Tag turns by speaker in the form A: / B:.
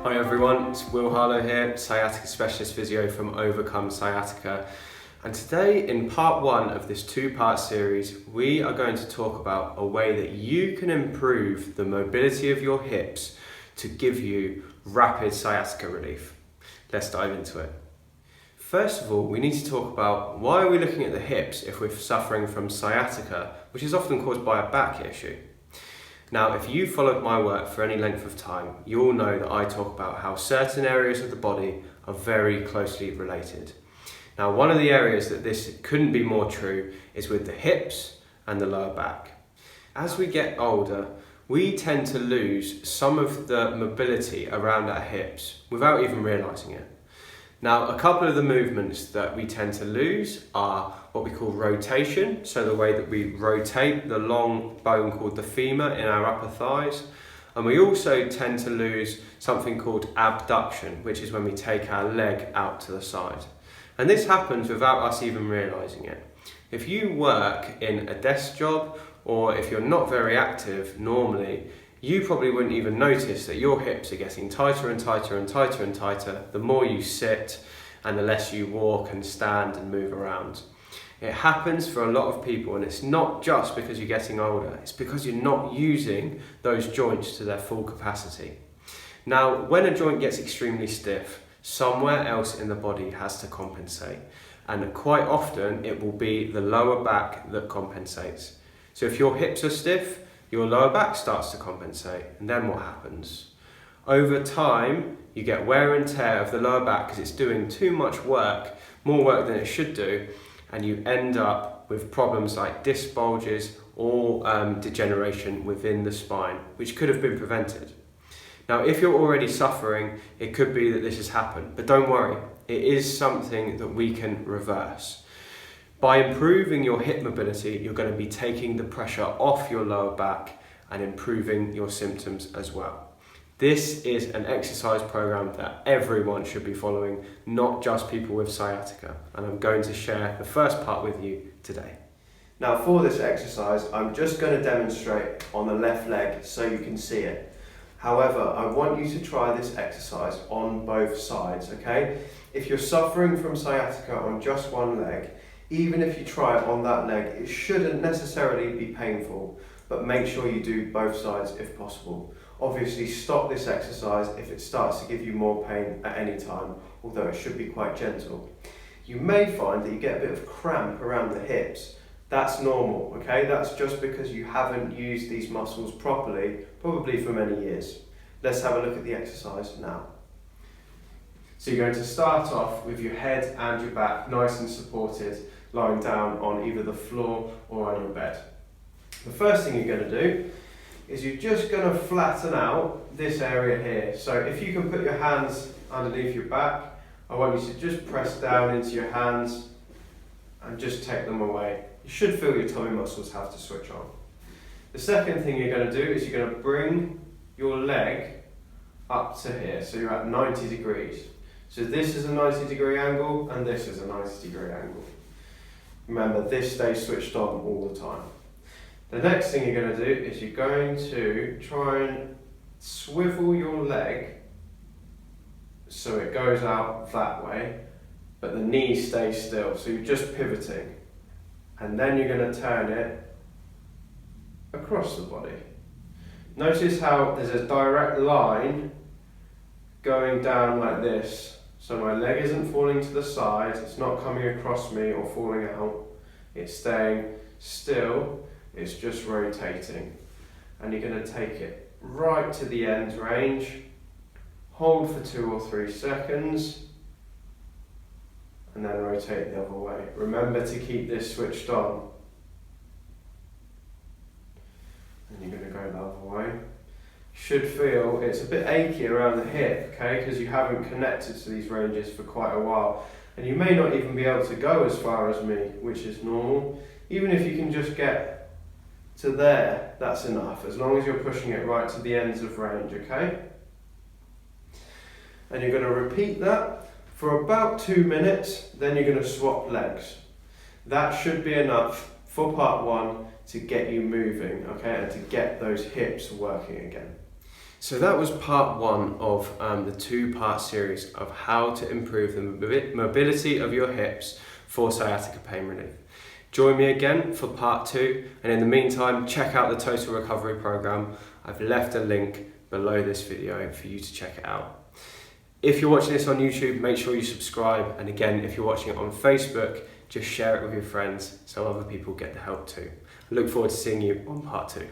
A: Hi everyone, it's Will Harlow here, sciatica specialist physio from Overcome Sciatica. And today, in part one of this two-part series, we are going to talk about a way that you can improve the mobility of your hips to give you rapid sciatica relief. Let's dive into it. First of all, we need to talk about why are we looking at the hips if we're suffering from sciatica, which is often caused by a back issue. Now, if you followed my work for any length of time, you'll know that I talk about how certain areas of the body are very closely related. Now, one of the areas that this couldn't be more true is with the hips and the lower back. As we get older, we tend to lose some of the mobility around our hips without even realizing it. Now, a couple of the movements that we tend to lose are what we call rotation, so the way that we rotate the long bone called the femur in our upper thighs. And we also tend to lose something called abduction, which is when we take our leg out to the side. And this happens without us even realizing it. If you work in a desk job, or if you're not very active normally, you probably wouldn't even notice that your hips are getting tighter and tighter and tighter and tighter the more you sit and the less you walk and stand and move around. It happens for a lot of people, and it's not just because you're getting older, it's because you're not using those joints to their full capacity. Now, when a joint gets extremely stiff, somewhere else in the body has to compensate, and quite often it will be the lower back that compensates. So if your hips are stiff, your lower back starts to compensate, and then what happens? Over time, you get wear and tear of the lower back because it's doing too much work, more work than it should do, and you end up with problems like disc bulges or degeneration within the spine, which could have been prevented. Now, if you're already suffering, it could be that this has happened, but don't worry, it is something that we can reverse. By improving your hip mobility, you're going to be taking the pressure off your lower back and improving your symptoms as well. This is an exercise program that everyone should be following, not just people with sciatica. And I'm going to share the first part with you today. Now, for this exercise, I'm just going to demonstrate on the left leg so you can see it. However, I want you to try this exercise on both sides, okay? If you're suffering from sciatica on just one leg, even if you try it on that leg, it shouldn't necessarily be painful, but make sure you do both sides if possible. Obviously, stop this exercise if it starts to give you more pain at any time, although it should be quite gentle. You may find that you get a bit of cramp around the hips. That's normal, okay? That's just because you haven't used these muscles properly, probably for many years. Let's have a look at the exercise now. So you're going to start off with your head and your back nice and supported, lying down on either the floor or on your bed. The first thing you're going to do is you're just going to flatten out this area here. So if you can put your hands underneath your back, I want you to just press down into your hands and just take them away. You should feel your tummy muscles have to switch on. The second thing you're going to do is you're going to bring your leg up to here, so you're at 90 degrees. So this is a 90-degree angle and this is a 90-degree angle. Remember, this stays switched on all the time. The next thing you're going to do is you're going to try and swivel your leg so it goes out that way, but the knee stays still, so you're just pivoting. And then you're going to turn it across the body. Notice how there's a direct line going down like this. So my leg isn't falling to the side, it's not coming across me or falling out. It's staying still, it's just rotating. And you're going to take it right to the end range, hold for 2 or 3 seconds, and then rotate the other way. Remember to keep this switched on. And you're going to go the other way. Should feel it's a bit achy around the hip, okay, because you haven't connected to these ranges for quite a while. And you may not even be able to go as far as me, which is normal. Even if you can just get to there, that's enough, as long as you're pushing it right to the ends of range, okay? And you're going to repeat that for about 2 minutes, then you're going to swap legs. That should be enough for part one to get you moving, okay, and to get those hips working again. So that was part one of the two-part series of how to improve the mobility of your hips for sciatica pain relief. Join me again for part two, and in the meantime, check out the Total Recovery Program. I've left a link below this video for you to check it out. If you're watching this on YouTube, make sure you subscribe, and again, if you're watching it on Facebook, just share it with your friends so other people get the help too. I look forward to seeing you on part two.